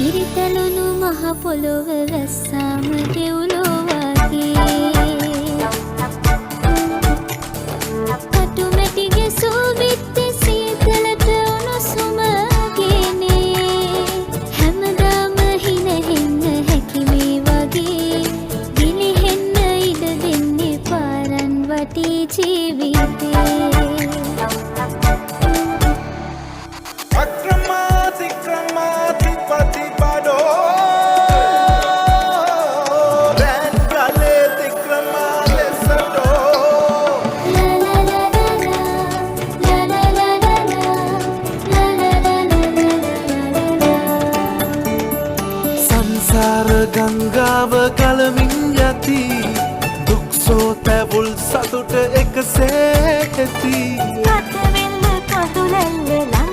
ඉරිතලුණු මහ පොළොව වැස්සාම දෙව්ලෝ වගේ කටුමැටි ගැසූ බිත්ති සීතලට උණුසුම ගේනේ හැමදාම හිනහෙන්න හැකි මේ වගේ ගිලිහෙන්න ඉඩ දෙන්නේ පාරන් වටී ජීවිතේ ගංගාව කලමින් යති දුක්සෝ තැවුල් සතුට එකසේ ඇති කටවෙල්ල කටුලැල්ල